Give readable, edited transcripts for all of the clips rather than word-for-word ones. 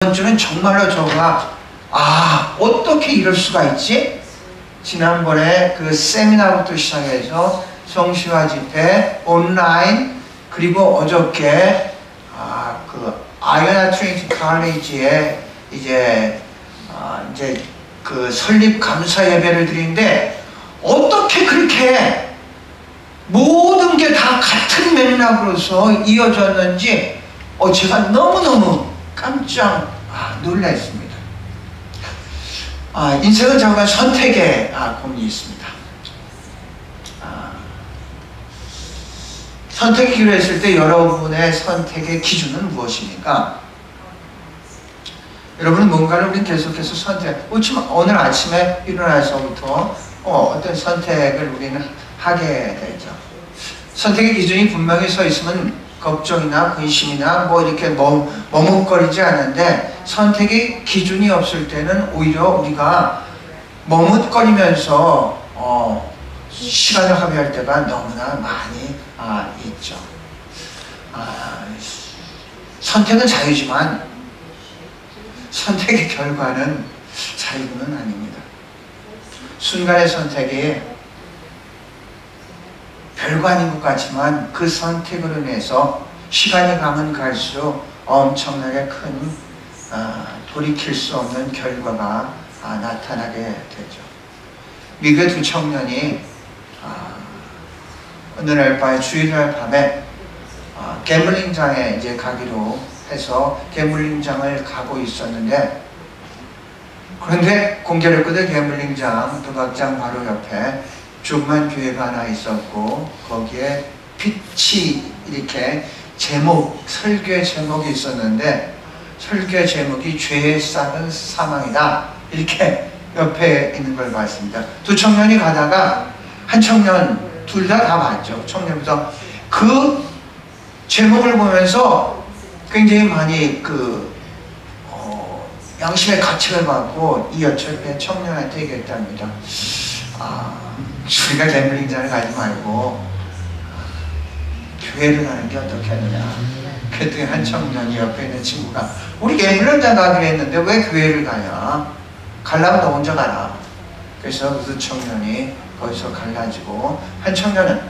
이번 주는 정말로 저가 어떻게 이럴 수가 있지? 지난번에 그 세미나부터 시작해서 성시화 집회, 온라인, 그리고 어저께 그 아이오나 트리니티 칼리지에 이제 그 설립 감사 예배를 드리는데 어떻게 그렇게 모든 게 다 같은 맥락으로서 이어졌는지 제가 너무너무 깜짝 놀랐습니다. 인생은 정말 선택의 고민이 있습니다. 선택하기로 했을 때 여러분의 선택의 기준은 무엇입니까? 여러분은 뭔가를 우리는 계속해서 오늘 아침에 일어나서부터 어떤 선택을 우리는 하게 되죠. 선택의 기준이 분명히 서 있으면 걱정이나 근심이나 이렇게 머뭇거리지 않는데, 선택의 기준이 없을 때는 오히려 우리가 머뭇거리면서 시간을 허비할 때가 너무나 많이 있죠. 선택은 자유지만 선택의 결과는 자유는 아닙니다. 순간의 선택이 별거 아닌 것 같지만 그 선택으로 인해서 시간이 가면 갈수록 엄청나게 큰 돌이킬 수 없는 결과가 나타나게 되죠. 미국의 두 청년이 어느 날 밤에, 주일날 밤에 개물링장에 이제 가기로 해서 개물링장을 가고 있었는데, 그런데 공교롭게도 개물링장 도박장 바로 옆에 조그만 교회가 하나 있었고, 거기에 빛이 이렇게 설교의 제목이 있었는데, 설교의 제목이 죄의 싹은 사망이다, 이렇게 옆에 있는 걸 봤습니다. 두 청년이 가다가 한 청년, 둘 다 봤죠. 청년부터 그 제목을 보면서 굉장히 많이 양심의 가책을 받고 이 여철의 청년한테 얘기했답니다. 우리가 개물링장을 가지 말고 교회를 가는 게 어떻겠느냐. 그랬더니 한 청년이 옆에 있는 친구가, 우리 개물링장 가기로 했는데 왜 교회를 가냐, 가려면 너 혼자 가라. 그래서 그 청년이 거기서 갈라지고, 한 청년은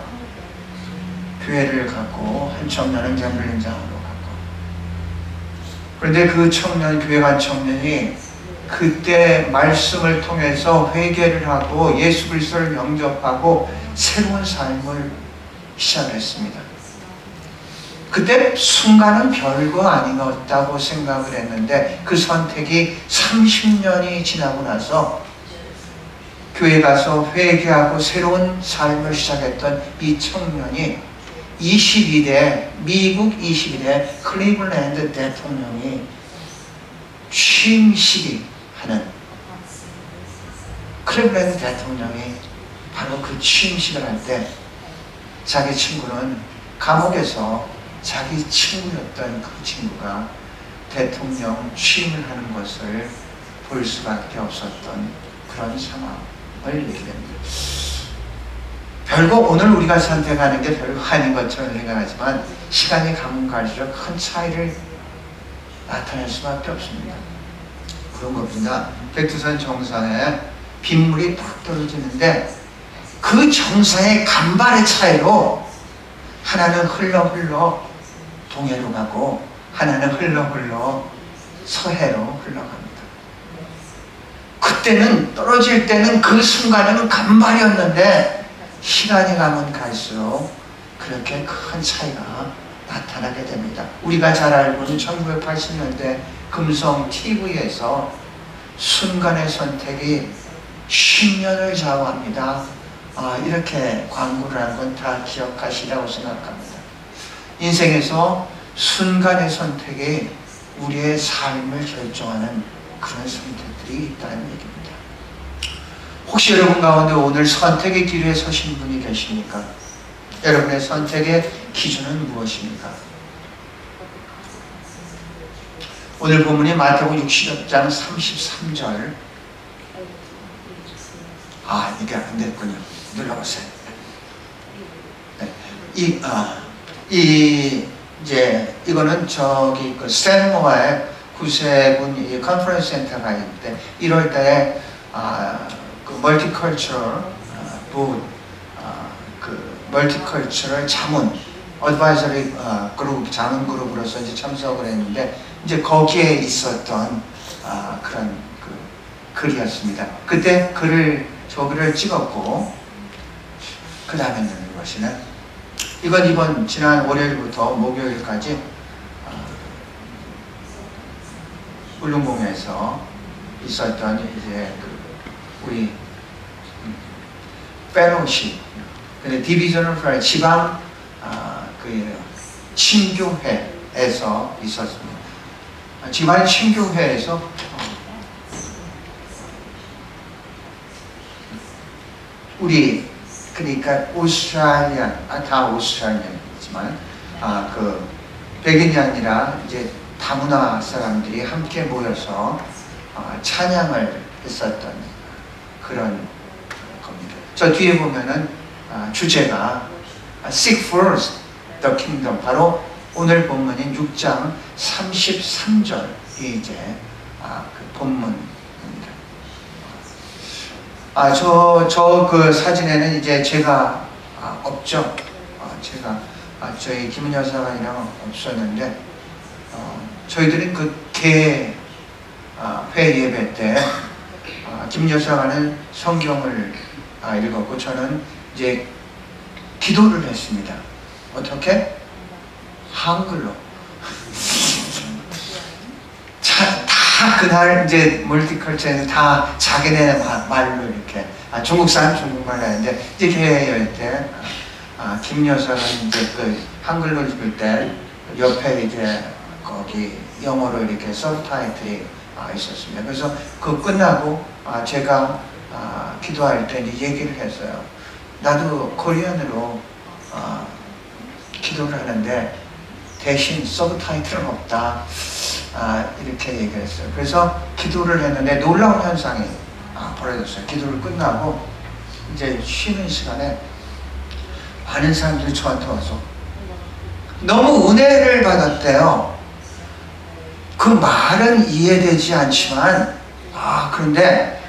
교회를 갔고 한 청년은 개물링장으로 갔고. 그런데 그 청년, 교회 간 청년이 그때 말씀을 통해서 회개를 하고 예수 그리스도를 영접하고 새로운 삶을 시작했습니다. 그때 순간은 별거 아니었다고 생각을 했는데, 그 선택이 30년이 지나고 나서 교회 가서 회개하고 새로운 삶을 시작했던 이 청년이 미국 22대 클리블랜드 대통령이 취임식이 하는, 클리블랜드 대통령이 바로 그 취임식을 할 때 자기 친구는 감옥에서 자기 친구였던 그 친구가 대통령 취임을 하는 것을 볼 수밖에 없었던 그런 상황을 얘기합니다. 별거, 오늘 우리가 선택하는 게 별거 아닌 것처럼 생각하지만 시간이 가면 갈수록 큰 차이를 나타낼 수밖에 없습니다. 그런 겁니다. 백두산 정상에 빗물이 딱 떨어지는데 그 정상의 간발의 차이로 하나는 흘러 동해로 가고 하나는 흘러 서해로 흘러갑니다. 그때는, 떨어질 때는 그 순간에는 간발이었는데 시간이 가면 갈수록 그렇게 큰 차이가 나타나게 됩니다. 우리가 잘 알고 있는 1980년대 금성 TV에서 순간의 선택이 10년을 좌우합니다, 이렇게 광고를 한 건 다 기억하시라고 생각합니다. 인생에서 순간의 선택이 우리의 삶을 결정하는 그런 선택들이 있다는 얘기입니다. 혹시 여러분 가운데 오늘 선택의 기로에 서신 분이 계십니까? 여러분의 선택의 기준은 무엇입니까? 오늘 본문이 마태복음 60장 33절. 이게 안 됐군요. 눌러보세요. 네. 이거는 그 스탠모어의 구세군 이 컨퍼런스 센터가 있는데 1월 달에 그 멀티컬처럴 그 멀티컬처럴 자문 어드바이저리 그룹 자문 그룹으로서 이제 참석을 했는데 이제 거기에 있었던 그런 그 글이었습니다. 그때 저 글을 찍었고 그 다음에 있는 것이는 이건 지난 월요일부터 목요일까지 울릉봉에서 있었던 이제 우리 펠로십, 근데 디비전을 지방 그 친교회에서 있었습니다. 지방 친교회에서 우리 그러니까 오스트랄리아 다 오스트랄리아이지만 그 백인이 아니라 이제 다문화 사람들이 함께 모여서 찬양을 했었던 그런 겁니다. 저 뒤에 보면은 주제가 Seek first the kingdom, 바로 오늘 본문인 6장 33절이 이제 그 본문입니다. 저 그 사진에는 이제 제가 없죠. 제가 저희 김은 여사관이랑 없었는데 저희들은 그 개 회 예배 때 김 여사관은 성경을 읽었고 저는 이제 기도를 했습니다. 어떻게? 한글로. 다 그날 이제 멀티컬처에서 다 자기네 말로 이렇게 중국 사람 중국말 하는데 이제 교회 때 김 여사가 이제 그 한글로 읽을 때 옆에 이제 거기 영어로 이렇게 서브타이틀이 있었습니다. 그래서 그 끝나고 제가 기도할 때 이제 얘기를 했어요. 나도 코리안으로 기도를 하는데 대신 서브타이틀은 없다. 이렇게 얘기를 했어요. 그래서 기도를 했는데 놀라운 현상이 벌어졌어요. 기도를 끝나고 이제 쉬는 시간에 많은 사람들이 저한테 와서 너무 은혜를 받았대요. 그 말은 이해되지 않지만 그런데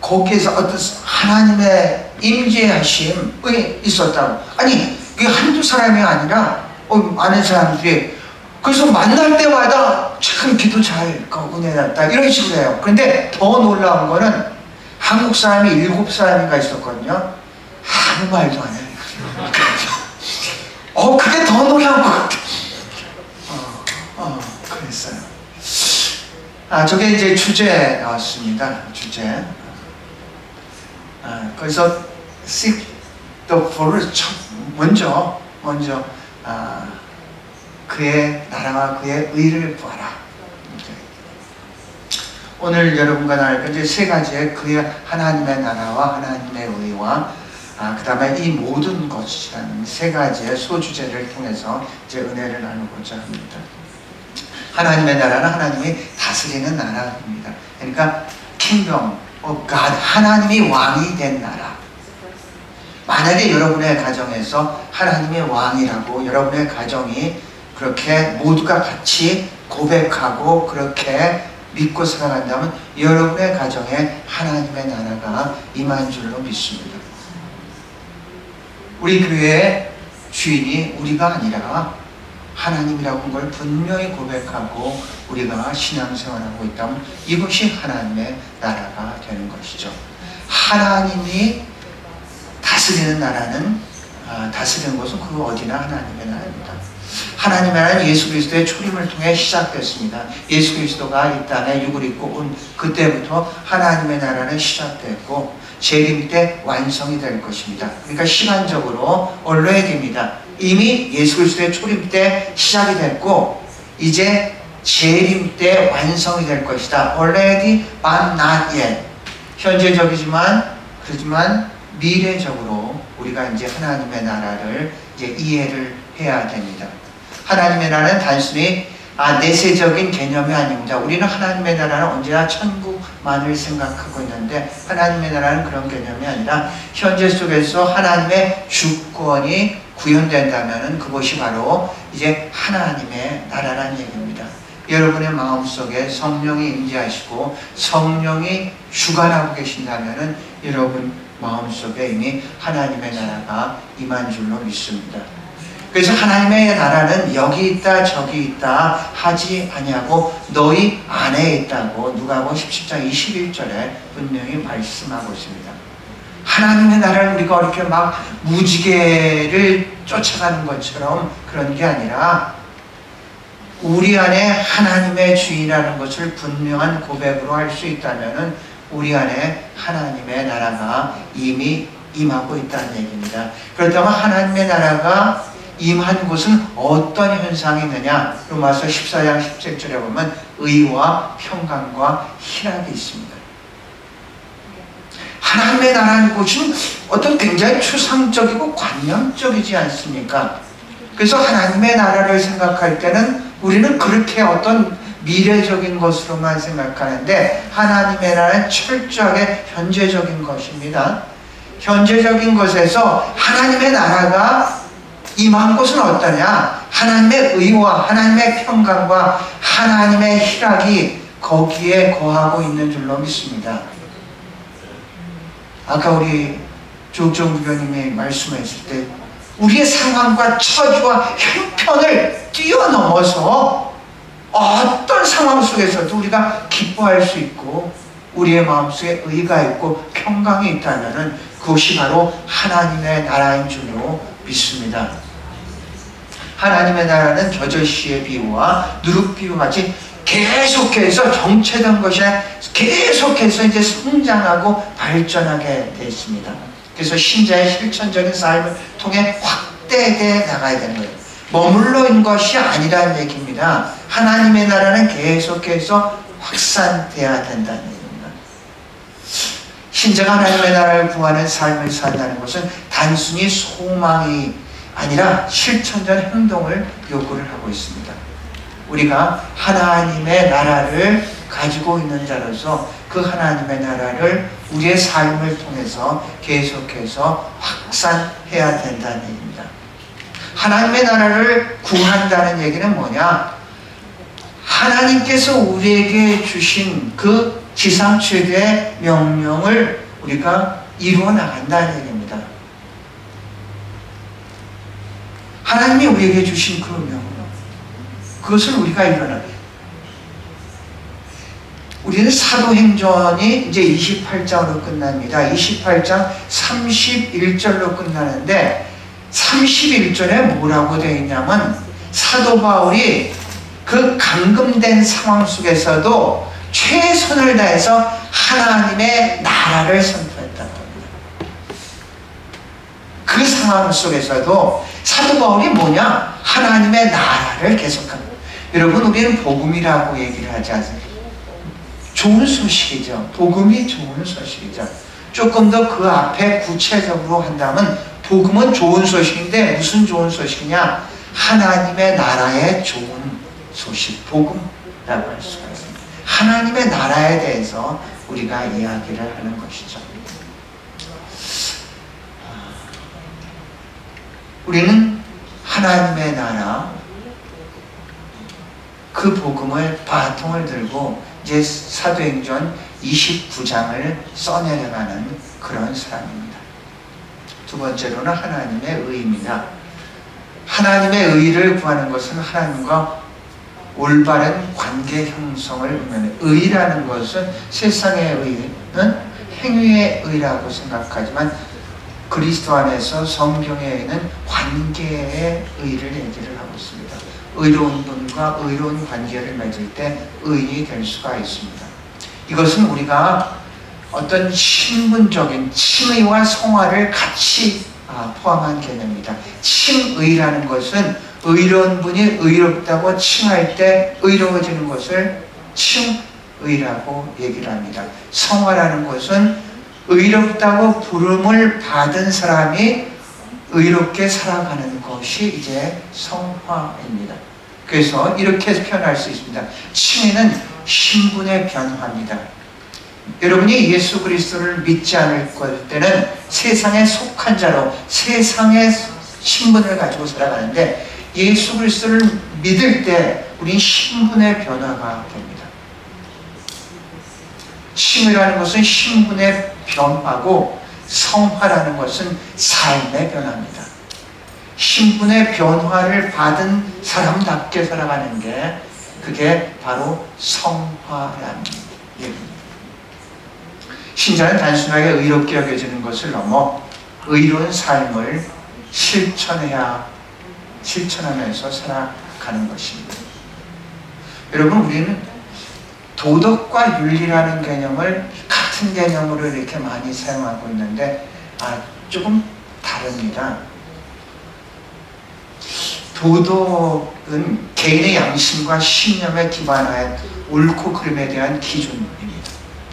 거기에서 어떤 하나님의 임재하심이 있었다고. 아니 그게 한두 사람이 아니라 많은 사람들이 그래서 만날 때마다 참 기도 잘 은혜 났다 이런 식으로 해요. 그런데 더 놀라운 거는 한국 사람이 7사람인가 있었거든요. 아무 말도 안 해요. 그게 더 놀라운 것 같아요. 그랬어요. 저게 이제 주제 나왔습니다. 주제. 그래서 seek the first, 먼저 그의 나라와 그의 의를 구하라. 오늘 여러분과 나눌 이제 세 가지의 그의 하나님의 나라와 하나님의 의와 그 다음에 이 모든 것이라는 세 가지의 소주제를 통해서 이제 은혜를 나누고자 합니다. 하나님의 나라는 하나님이 다스리는 나라입니다. 그러니까 Kingdom of God, 하나님이 왕이 된 나라. 만약에 여러분의 가정에서 하나님의 왕이라고 여러분의 가정이 그렇게 모두가 같이 고백하고 그렇게 믿고 살아간다면 여러분의 가정에 하나님의 나라가 임한 줄로 믿습니다. 우리 교회의 주인이 우리가 아니라 하나님이라고 한 걸 분명히 고백하고 우리가 신앙생활하고 있다면 이것이 하나님의 나라가 되는 것이죠. 하나님이 다스리는 나라는 다스리는 것은 그 어디나 하나님의 나라입니다. 하나님의 나라는 예수 그리스도의 초림을 통해 시작됐습니다. 예수 그리스도가 이 땅에 육을 입고 온 그때부터 하나님의 나라는 시작됐고 재림 때 완성이 될 것입니다. 그러니까 시간적으로 already입니다. 이미 예수 그리스도의 초림 때 시작이 됐고 이제 재림 때 완성이 될 것이다. already but not yet. 현재적이지만 그렇지만 미래적으로 우리가 이제 하나님의 나라를 이제 이해를 해야 됩니다. 하나님의 나라는 단순히 내세적인 개념이 아닙니다. 우리는 하나님의 나라는 언제나 천국만을 생각하고 있는데 하나님의 나라는 그런 개념이 아니라 현재 속에서 하나님의 주권이 구현된다면 그것이 바로 이제 하나님의 나라라는 얘기입니다. 여러분의 마음속에 성령이 임재하시고 성령이 주관하고 계신다면 여러분 마음속에 이미 하나님의 나라가 임한 줄로 믿습니다. 그래서 하나님의 나라는 여기 있다 저기 있다 하지 아니하고 너희 안에 있다고 누가복음 17장 21절에 분명히 말씀하고 있습니다. 하나님의 나라를 우리가 이렇게 막 무지개를 쫓아가는 것처럼 그런 게 아니라 우리 안에 하나님의 주인이라는 것을 분명한 고백으로 할 수 있다면 우리 안에 하나님의 나라가 이미 임하고 있다는 얘기입니다. 그렇다면 하나님의 나라가 임한 곳은 어떤 현상이 있느냐? 로마서 14장 17절에 보면 의와 평강과 희락이 있습니다. 하나님의 나라는 곳은 어떤 굉장히 추상적이고 관념적이지 않습니까? 그래서 하나님의 나라를 생각할 때는 우리는 그렇게 어떤 미래적인 것으로만 생각하는데 하나님의 나라는 철저하게 현재적인 것입니다. 현재적인 것에서 하나님의 나라가 임한 곳은 어떠냐? 하나님의 의와 하나님의 평강과 하나님의 희락이 거기에 거하고 있는 줄로 믿습니다. 아까 우리 조옥정 부교님이 말씀했을 때 우리의 상황과 처지와 형편을 뛰어넘어서 어떤 상황 속에서도 우리가 기뻐할 수 있고 우리의 마음속에 의가 있고 평강이 있다면 그것이 바로 하나님의 나라인 줄로 믿습니다. 하나님의 나라는 겨자씨의 비유와 누룩비유 같이 계속해서 정체된 것이 계속해서 이제 성장하고 발전하게 되어 있습니다. 그래서 신자의 실천적인 삶을 통해 확대되어 나가야 되는 거예요. 머물러 있는 것이 아니라는 얘기입니다. 하나님의 나라는 계속해서 확산되어야 된다는 얘기입니다. 신자가 하나님의 나라를 구하는 삶을 산다는 것은 단순히 소망이 아니라 실천적 행동을 요구를 하고 있습니다. 우리가 하나님의 나라를 가지고 있는 자로서 그 하나님의 나라를 우리의 삶을 통해서 계속해서 확산해야 된다는 얘기입니다. 하나님의 나라를 구한다는 얘기는 뭐냐? 하나님께서 우리에게 주신 그 지상 최대의 명령을 우리가 이루어 나간다는 얘기입니다. 하나님이 우리에게 주신 그 명령, 그것을 우리가 이뤄나가요. 우리는 사도행전이 이제 28장으로 끝납니다. 28장 31절로 끝나는데 31절에 뭐라고 되어 있냐면 사도 바울이 그 감금된 상황 속에서도 최선을 다해서 하나님의 나라를 선포했다고 합니다. 그 상황 속에서도 사도 바울이 뭐냐? 하나님의 나라를 계속합니다. 여러분, 우리는 복음이라고 얘기를 하지 않습니까? 좋은 소식이죠. 복음이 좋은 소식이죠. 조금 더 그 앞에 구체적으로 한다면 복음은 좋은 소식인데 무슨 좋은 소식이냐? 하나님의 나라의 좋은 소식, 복음이라고 할 수가 있습니다. 하나님의 나라에 대해서 우리가 이야기를 하는 것이죠. 우리는 하나님의 나라, 그 복음을 바통을 들고 이제 사도행전 29장을 써내려가는 그런 사람입니다. 두 번째로는 하나님의 의입니다. 하나님의 의를 구하는 것은 하나님과 올바른 관계 형성을 의미하는, 의라는 것은 세상의 의는 행위의 의라고 생각하지만 그리스도 안에서 성경의 의는 관계의 의를 얘기를 하고 있습니다. 의로운 분과 의로운 관계를 맺을 때 의인이 될 수가 있습니다. 이것은 우리가 어떤 신분적인 칭의와 성화를 같이 포함한 개념입니다. 칭의라는 것은 의로운 분이 의롭다고 칭할 때 의로워지는 것을 칭의라고 얘기를 합니다. 성화라는 것은 의롭다고 부름을 받은 사람이 의롭게 살아가는 것이 이제 성화입니다. 그래서 이렇게 표현할 수 있습니다. 칭의는 신분의 변화입니다. 여러분이 예수 그리스도를 믿지 않을 때는 세상에 속한 자로 세상의 신분을 가지고 살아가는데 예수 그리스도를 믿을 때 우린 신분의 변화가 됩니다. 칭의라는 것은 신분의 변화고 성화라는 것은 삶의 변화입니다. 신분의 변화를 받은 사람답게 살아가는 게 그게 바로 성화라는 얘기입니다. 신자는 단순하게 의롭게 여겨지는 것을 넘어 의로운 삶을 실천하면서 살아가는 것입니다. 여러분, 우리는 도덕과 윤리라는 개념을 같은 개념으로 이렇게 많이 사용하고 있는데 조금 다릅니다. 도덕은 개인의 양심과 신념에 기반한 옳고 그름에 대한 기준입니다.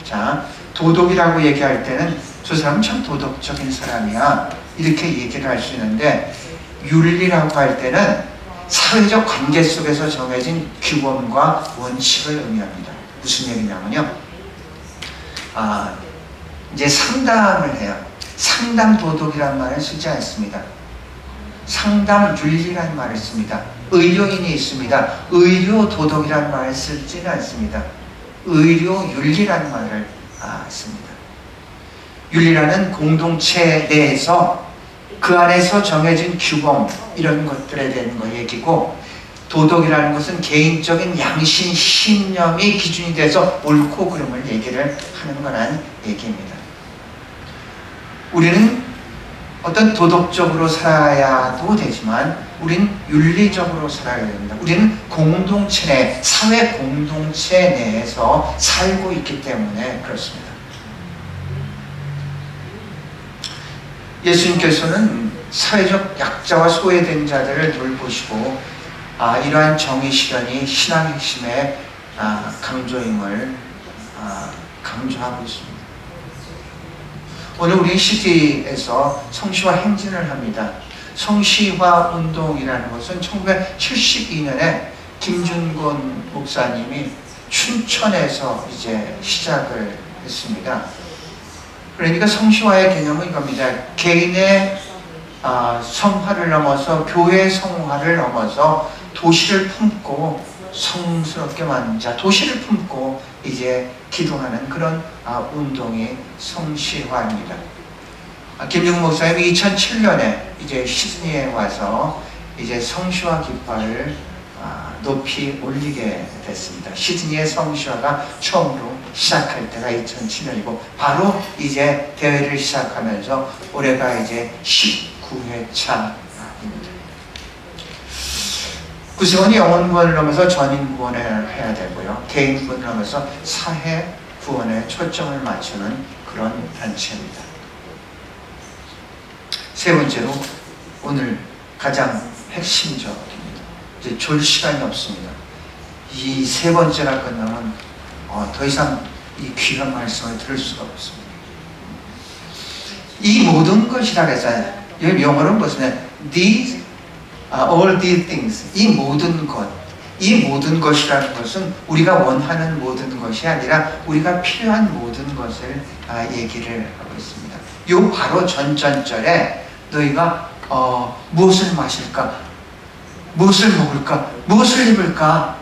자, 도덕이라고 얘기할 때는 저 사람은 참 도덕적인 사람이야, 이렇게 얘기를 할 수 있는데, 윤리라고 할 때는 사회적 관계 속에서 정해진 규범과 원칙을 의미합니다. 무슨 얘기냐면요, 이제 상담을 해요. 상담 도덕이라는 말을 쓰지 않습니다. 상담 윤리라는 말을 씁니다. 의료인이 있습니다. 의료 도덕이라는 말을 쓰지는 않습니다. 의료 윤리라는 말을 씁니다. 윤리라는 공동체 내에서 그 안에서 정해진 규범, 이런 것들에 대한 거 얘기고, 도덕이라는 것은 개인적인 양심, 신념이 기준이 돼서 옳고 그름을 얘기를 하는 거란 얘기입니다. 우리는 어떤 도덕적으로 살아야도 되지만 우리는 윤리적으로 살아야 됩니다. 우리는 공동체 내, 사회 공동체 내에서 살고 있기 때문에 그렇습니다. 예수님께서는 사회적 약자와 소외된 자들을 돌보시고 이러한 정의 실현이 신앙 핵심의 강조임을 강조하고 있습니다. 오늘 우리 시티에서 성시화 행진을 합니다. 성시화 운동이라는 것은 1972년에 김준곤 목사님이 춘천에서 이제 시작을 했습니다. 그러니까 성시화의 개념은 이겁니다. 개인의 성화를 넘어서 교회 성화를 넘어서 도시를 품고 성스럽게 만든 자, 도시를 품고 이제 기도하는 그런 운동이 성시화입니다. 김jungun 목사님이 2007년에 이제 시드니에 와서 이제 성시화 깃발을 높이 올리게 됐습니다. 시드니의 성시화가 처음으로 시작할 때가 2007년이고 바로 이제 대회를 시작하면서 올해가 이제 19회차입니다. 구성원이 영혼 구원을 넘어서 전인 구원을 해야 되고요. 개인 구원을 넘어서 사회 구원에 초점을 맞추는 그런 단체입니다. 세 번째로 오늘 가장 핵심적입니다. 이제 졸 시간이 없습니다. 이 세 번째가 끝나면 더 이상 이 귀한 말씀을 들을 수가 없습니다. 이 모든 것이라고 했잖아요. 여기 영어로는 무슨 all these things, 이 모든 것, 이 모든 것이라는 것은 우리가 원하는 모든 것이 아니라 우리가 필요한 모든 것을 얘기를 하고 있습니다. 요 바로 전전절에 너희가 무엇을 마실까, 무엇을 먹을까, 무엇을 입을까,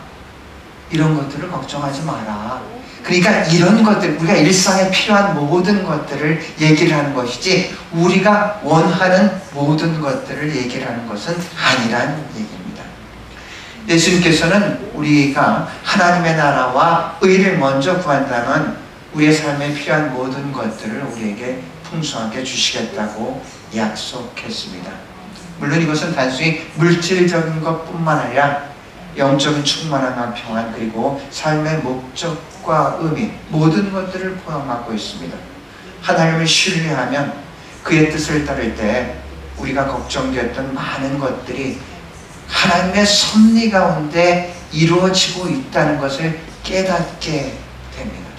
이런 것들을 걱정하지 마라. 그러니까 이런 것들, 우리가 일상에 필요한 모든 것들을 얘기를 하는 것이지 우리가 원하는 모든 것들을 얘기를 하는 것은 아니란 얘기입니다. 예수님께서는 우리가 하나님의 나라와 의를 먼저 구한다면 우리의 삶에 필요한 모든 것들을 우리에게 풍성하게 주시겠다고 약속했습니다. 물론 이것은 단순히 물질적인 것뿐만 아니라 영적인 충만함과 평안, 그리고 삶의 목적과 의미, 모든 것들을 포함하고 있습니다. 하나님을 신뢰하면 그의 뜻을 따를 때 우리가 걱정되었던 많은 것들이 하나님의 섭리 가운데 이루어지고 있다는 것을 깨닫게 됩니다.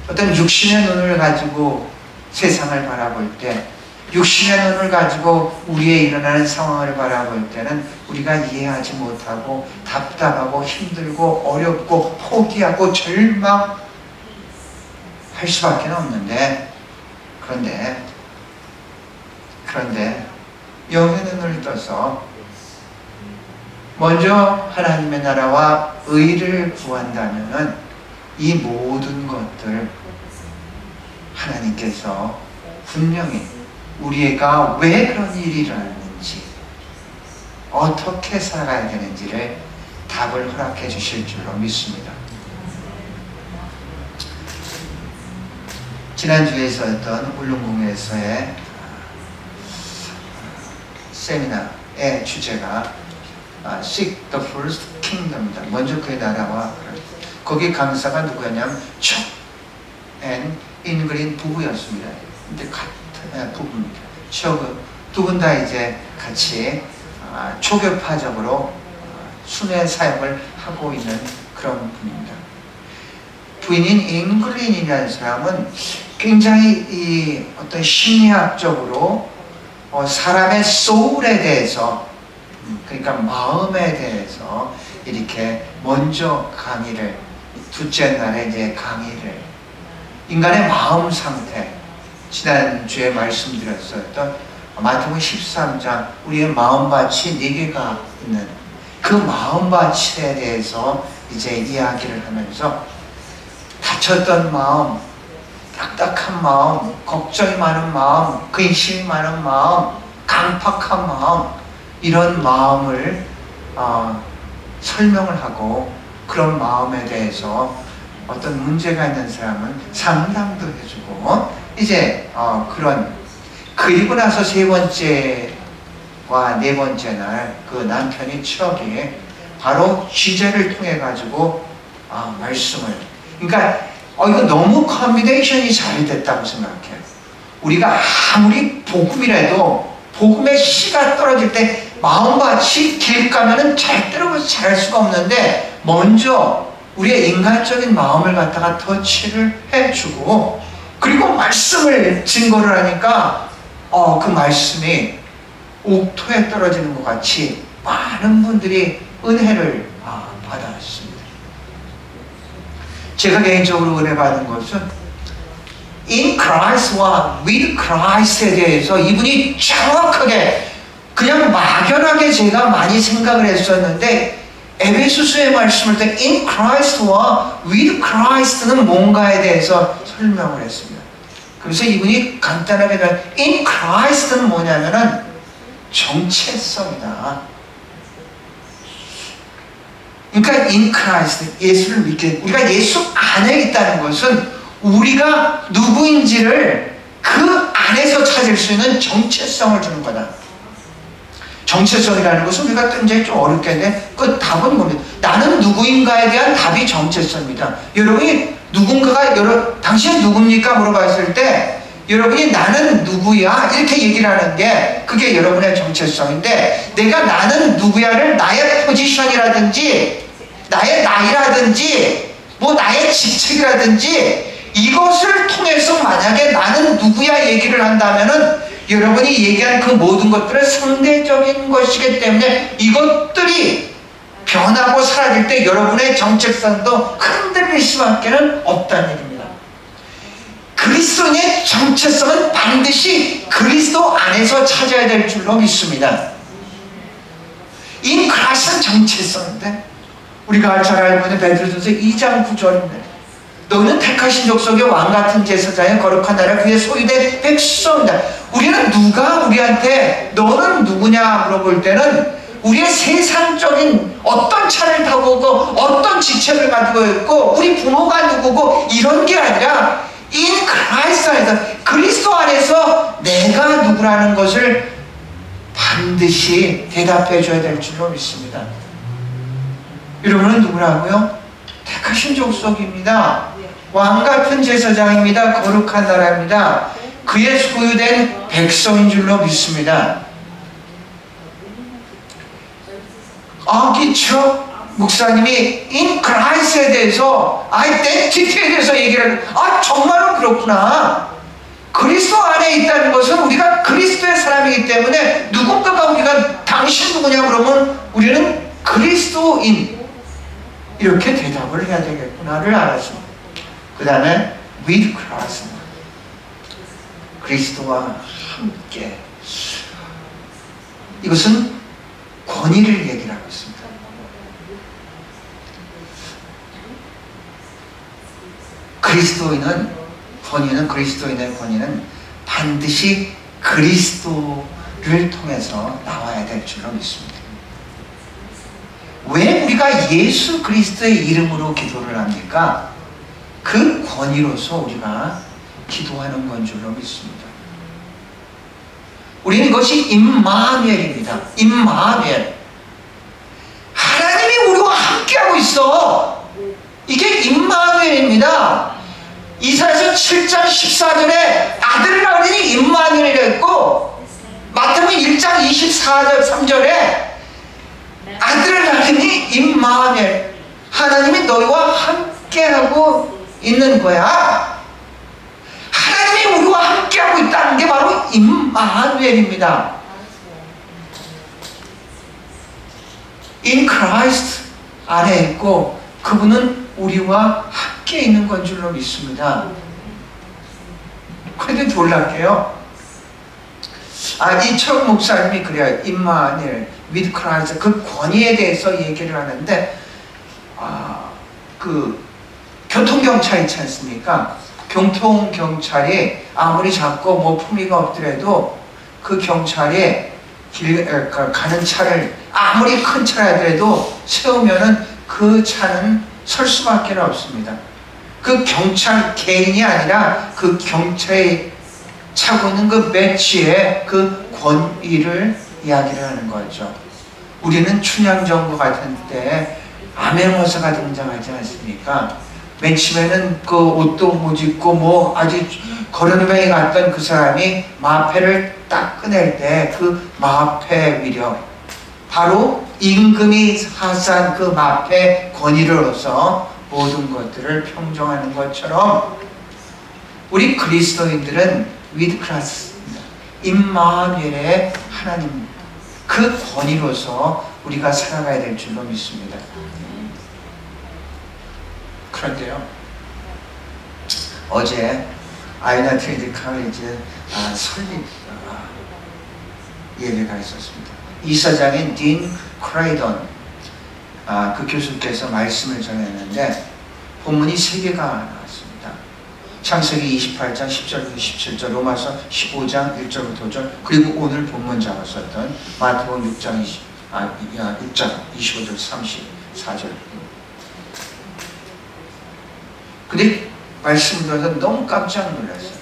어떤 육신의 눈을 가지고 세상을 바라볼 때, 육신의 눈을 가지고 우리의 일어나는 상황을 바라볼 때는 우리가 이해하지 못하고 답답하고 힘들고 어렵고 포기하고 절망할 수밖에 없는데, 그런데 영의 눈을 떠서 먼저 하나님의 나라와 의를 구한다면은 이 모든 것들 하나님께서 분명히 우리가 왜 그런 일이 일어났는지, 어떻게 살아가야 되는지를 답을 허락해 주실 줄로 믿습니다. 지난주에 있었던 울릉공에서의 세미나의 주제가 Seek the First Kingdom입니다. 먼저 그의 나라와, 거기 강사가 누구였냐면 촉 앤 인그린 부부였습니다. 근데 같은 부부입니다. 촉 두 분 다 이제 같이 초교파적으로 순회 사역을 하고 있는 그런 분입니다. 부인인 잉글린이라는 사람은 굉장히 이 어떤 심리학적으로 사람의 소울에 대해서, 그러니까 마음에 대해서 이렇게 먼저 강의를, 둘째 날에 이제 강의를, 인간의 마음 상태, 지난주에 말씀드렸었던 마태복음 13장 우리의 마음밭이 4개가 있는 그 마음밭에 대해서 이제 이야기를 하면서 다쳤던 마음, 딱딱한 마음, 걱정이 많은 마음, 근심이 많은 마음, 강팍한 마음, 이런 마음을 설명을 하고, 그런 마음에 대해서 어떤 문제가 있는 사람은 상담도 해주고, 이제 그리고 나서 3번째와 4번째 날 그 남편이 척이 바로 취재를 통해 가지고 말씀을, 그러니까 이거 너무 컨비네이션이 잘 됐다고 생각해요. 우리가 아무리 복음이라도 복음의 씨가 떨어질 때 마음밭이 길 가면은 절대로 잘할 수가 없는데, 먼저 우리의 인간적인 마음을 갖다가 터치를 해주고, 그리고 말씀을 증거를 하니까 그 말씀이 옥토에 떨어지는 것 같이 많은 분들이 은혜를 받았습니다. 제가 개인적으로 은혜 받은 것은 in Christ와 with Christ에 대해서 이분이 정확하게, 그냥 막연하게 제가 많이 생각을 했었는데, 에베소서의 말씀을 때 in Christ와 with Christ는 뭔가에 대해서 설명을 했습니다. 그래서 이분이 간단하게 in Christ는 뭐냐면은 정체성이다. 그러니까 in Christ, 예수를 믿게, 우리가 예수 안에 있다는 것은 우리가 누구인지를 그 안에서 찾을 수 있는 정체성을 주는 거다. 정체성이라는 것은 우리가 굉장히 좀 어렵겠는데, 그 답은 뭡니까? 나는 누구인가에 대한 답이 정체성입니다. 여러분이 누군가가 당신은 누굽니까? 물어봤을 때 여러분이 나는 누구야? 이렇게 얘기를 하는 게 그게 여러분의 정체성인데, 내가 나는 누구야를 나의 포지션이라든지 나의 나이라든지 뭐 나의 직책이라든지 이것을 통해서 만약에 나는 누구야 얘기를 한다면은 여러분이 얘기한 그 모든 것들은 상대적인 것이기 때문에 이것들이 변하고 사라질 때 여러분의 정체성도 흔들릴 수밖에 없다는 얘기입니다. 그리스도인의 정체성은 반드시 그리스도 안에서 찾아야 될 줄로 믿습니다. 인 크라스는 정체성인데, 우리가 잘 알고 있는 베드로전서 2장 9절입니다. 너는 택하신 족속의 왕같은 제사장의 거룩한 나라 그의 소유된 백성이다. 우리는 누가 우리한테 너는 누구냐 물어볼 때는 우리의 세상적인 어떤 차를 타고 오고 어떤 직책을 가지고 있고 우리 부모가 누구고 이런 게 아니라 in Christ 안에서, 그리스도 안에서 내가 누구라는 것을 반드시 대답해 줘야 될 줄로 믿습니다. 여러분은 누구라고요? 택하신 족속입니다. 왕같은 제사장입니다. 거룩한 나라입니다. 그의 소유된 백성인 줄로 믿습니다. 기쵸? 목사님이 in Christ에 대해서 아이덴티티에 대해서 얘기를 정말로 그렇구나. 그리스도 안에 있다는 것은 우리가 그리스도의 사람이기 때문에 누군가가 우리가 당신 누구냐 그러면 우리는 그리스도인, 이렇게 대답을 해야 되겠구나를 알았습니다. 그 다음에 with Christ, 그리스도와 함께. 이것은 권위를 얘기를 하고 있습니다. 그리스도인의 권위는 반드시 그리스도를 통해서 나와야 될 줄로 믿습니다. 왜 우리가 예수 그리스도의 이름으로 기도를 합니까? 그 권위로서 우리가 기도하는 건 줄로 믿습니다. 우리는 이것이 임마누엘입니다. 임마누엘. 하나님이 우리와 함께하고 있어. 이게 임마누엘입니다. 이사야서 7장 14절에 아들을 낳으니 임마누엘이라 했고, 마태복음 1장 23절에 아들을 낳으니 임마누엘, 하나님이 너희와 함께하고 있는 거야. 하나님이 우리와 함께하고 있다는 게 바로 임마누엘입니다. In Christ 안에 있고 그분은 우리와 함께 있는 건 줄로 믿습니다. 그런데 놀랍게요, 이철 목사님이 그래요. 임마누엘, with Christ, 그 권위에 대해서 얘기를 하는데, 그 교통경찰 있지 않습니까? 교통경찰이 아무리 작고 뭐 품위가 없더라도 그 경찰이 가는 차를 아무리 큰 차라도 세우면은 그 차는 설 수밖에 없습니다. 그 경찰 개인이 아니라 그 경찰이 차고 있는 그 배치의 그 권위를 이야기를 하는 거죠. 우리는 춘향전구 같은 때 암행어사가 등장하지 않습니까? 맨 처음에는 그 옷도 못 입고 뭐 아주 거름병이 갔던 그 사람이 마패를 딱 꺼낼 때 그 마패 위력, 바로 임금이 하사한 그 마패 권위로서 모든 것들을 평정하는 것처럼 우리 그리스도인들은 with Christ입니다. 임마누엘의 하나님, 그 권위로서 우리가 살아가야 될 줄로 믿습니다. 그런데요, 어제 아이나 트레이드 칼리지 설립 예배가 있었습니다. 이사장인 딘 크레이던 그 교수께서 말씀을 전했는데 본문이 3개가 나왔습니다. 창세기 28장 10절부터 17절, 로마서 15장 1절부터 5절, 그리고 오늘 본문 잡았었던 마태복음 6장 25절 34절. 근데 말씀 들어서 너무 깜짝 놀랐어요.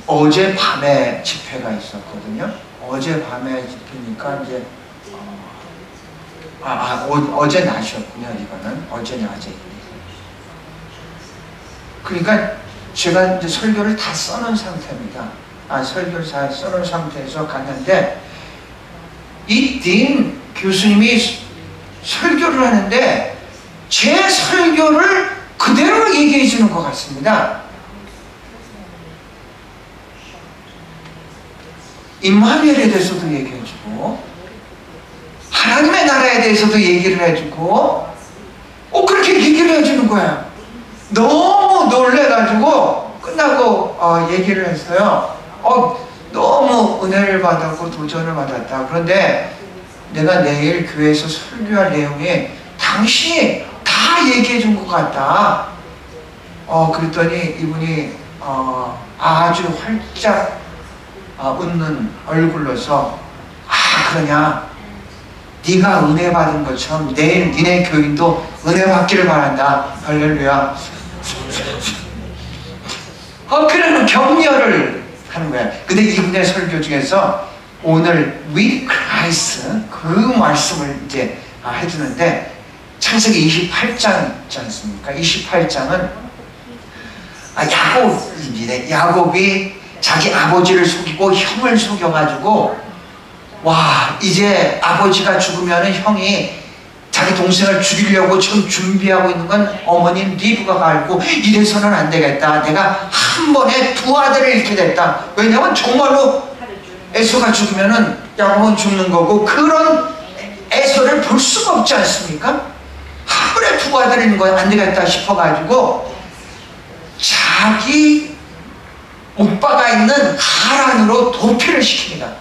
어제 밤에 집회가 있었거든요. 어제 밤에 집회니까 이제 어제 낮이었군요. 이거는 어제 낮에. 그러니까 제가 이제 설교를 다 써놓은 상태입니다. 설교를 다 써놓은 상태에서 갔는데 이 딘 교수님이 설교를 하는데 제 설교를 그대로 얘기해 주는 것 같습니다. 임마누엘에 대해서도 얘기해 주고 하나님의 나라에 대해서도 얘기를 해주고 그렇게 얘기를 해주는 거야. 너무 놀래가지고 끝나고 얘기를 했어요. 너무 은혜를 받았고 도전을 받았다. 그런데 내가 내일 교회에서 설교할 내용이 당신이 다 얘기해 준 것 같다. 그랬더니 이분이 아주 활짝 웃는 얼굴로서 그러냐, 네가 은혜 받은 것처럼 내일 니네 교인도 은혜 받기를 바란다. 할렐루야. 그러면 격려를 하는 거야. 근데 이분의 설교 중에서 오늘 with Christ 그 말씀을 이제 해주는데, 창세기 28장 있지 않습니까? 28장은 야곱입니다. 야곱이 자기 아버지를 속이고 형을 속여가지고, 이제 아버지가 죽으면 형이 자기 동생을 죽이려고 지금 준비하고 있는 건 어머님 리브가가 알고, 이래서는 안 되겠다. 내가 한 번에 2 아들을 잃게 됐다. 왜냐면 정말로 에서가 죽으면은 야곱은 죽는 거고, 그런 에서를 볼 수가 없지 않습니까? 한 번에 2 아들을 잃는 거 안 되겠다 싶어가지고 자기 오빠가 있는 하란으로 도피를 시킵니다.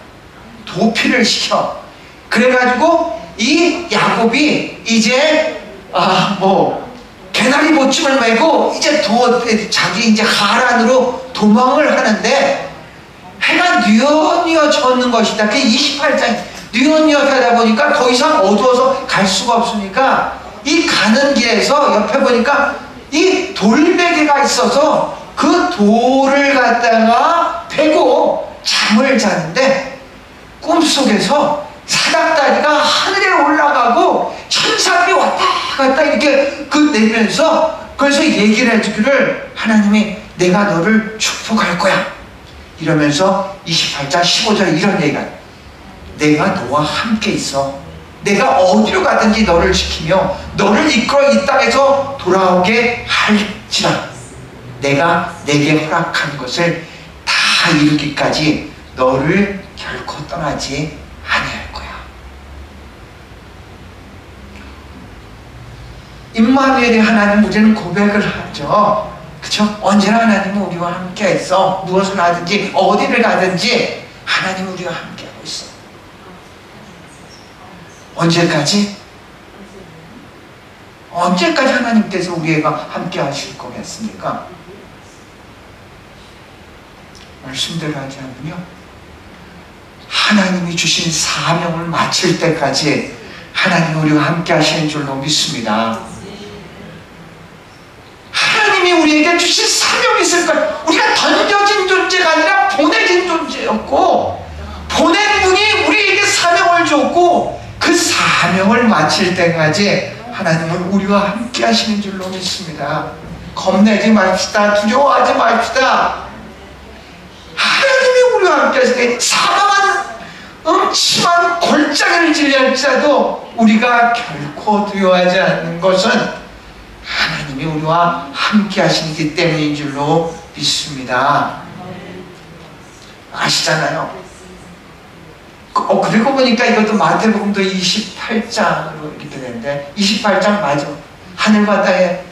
도피를 시켜. 그래가지고 이 야곱이 이제 배나리 보침을 메고 이제 자기 이제 하란으로 도망을 하는데 해가 뉘어뉘어 젖는 것이다. 그게 28장 뉘어뉘어 하다 보니까 더 이상 어두워서 갈 수가 없으니까 이 가는 길에서 옆에 보니까 이 돌베개가 있어서 그 돌을 갖다가 베고 잠을 자는데 꿈속에서 사닥다리가 하늘에 올라가고 천사들이 왔다 갔다 이렇게 내면서 그래서 얘기를 해주기를 하나님이 내가 너를 축복할 거야 이러면서 28장 15절에 이런 얘기가 내가 너와 함께 있어 내가 어디로 가든지 너를 지키며 너를 이끌어 이 땅에서 돌아오게 할지라 내가 내게 허락한 것을 다 이루기까지 너를 결코 떠나지 아니할 거야. 임마누엘의 하나님 우리는 고백을 하죠. 그쵸? 언제나 하나님은 우리와 함께 있어. 무엇을 하든지 어디를 가든지 하나님은 우리와 함께하고 있어. 언제까지? 언제까지 하나님께서 우리가 함께 하실 거겠습니까? 말씀대로 하지 않으며 하나님이 주신 사명을 마칠 때까지 하나님이 우리와 함께 하시는 줄로 믿습니다. 하나님이 우리에게 주신 사명이 있을 거예요. 우리가 던져진 존재가 아니라 보내진 존재였고 보낸 분이 우리에게 사명을 줬고 그 사명을 마칠 때까지 하나님은 우리와 함께 하시는 줄로 믿습니다. 겁내지 맙시다. 두려워하지 맙시다. 하나님이 우리와 함께 하실 때 사망한 음침한 골짜기를 질릴지라도 우리가 결코 두려워하지 않는 것은 하나님이 우리와 함께 하시기 때문인 줄로 믿습니다. 아시잖아요. 그리고 보니까 이것도 마태복음도 28장으로 이렇게 되는데 28장 맞아. 하늘과 땅에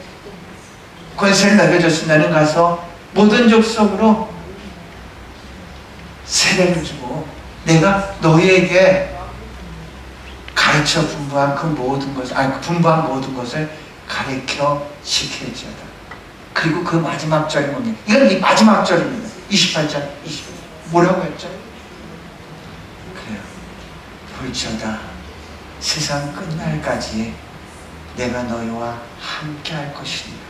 권세를 넘겨줬으니 나는 가서 모든 족속으로 세례를 주고 내가 너희에게 가르쳐 분부한 그 모든 것을 분부한 모든 것을 가르쳐 지킬지어다. 그리고 그 마지막 절이 뭡니까? 이건 이 마지막 절입니다. 28장 20. 뭐라고 했죠? 그래요. 볼지어다 세상 끝날까지 내가 너희와 함께 할 것이니라.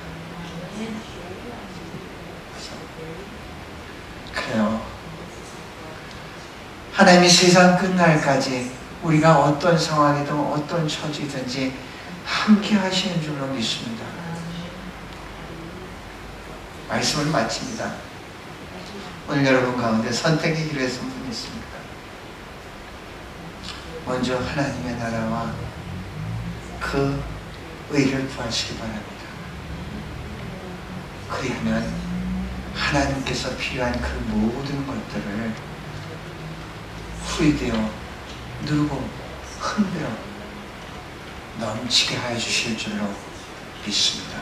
그래요. 하나님이 세상 끝날까지 우리가 어떤 상황이든 어떤 처지든지 함께 하시는 줄로 믿습니다. 말씀을 마칩니다. 오늘 여러분 가운데 선택의 길에 선 분이 있습니다. 먼저 하나님의 나라와 그 의를 구하시기 바랍니다. 그리하면 하나님께서 필요한 그 모든 것들을 후이되어 누르고 흔들어 넘치게 하여 주실 줄로 믿습니다.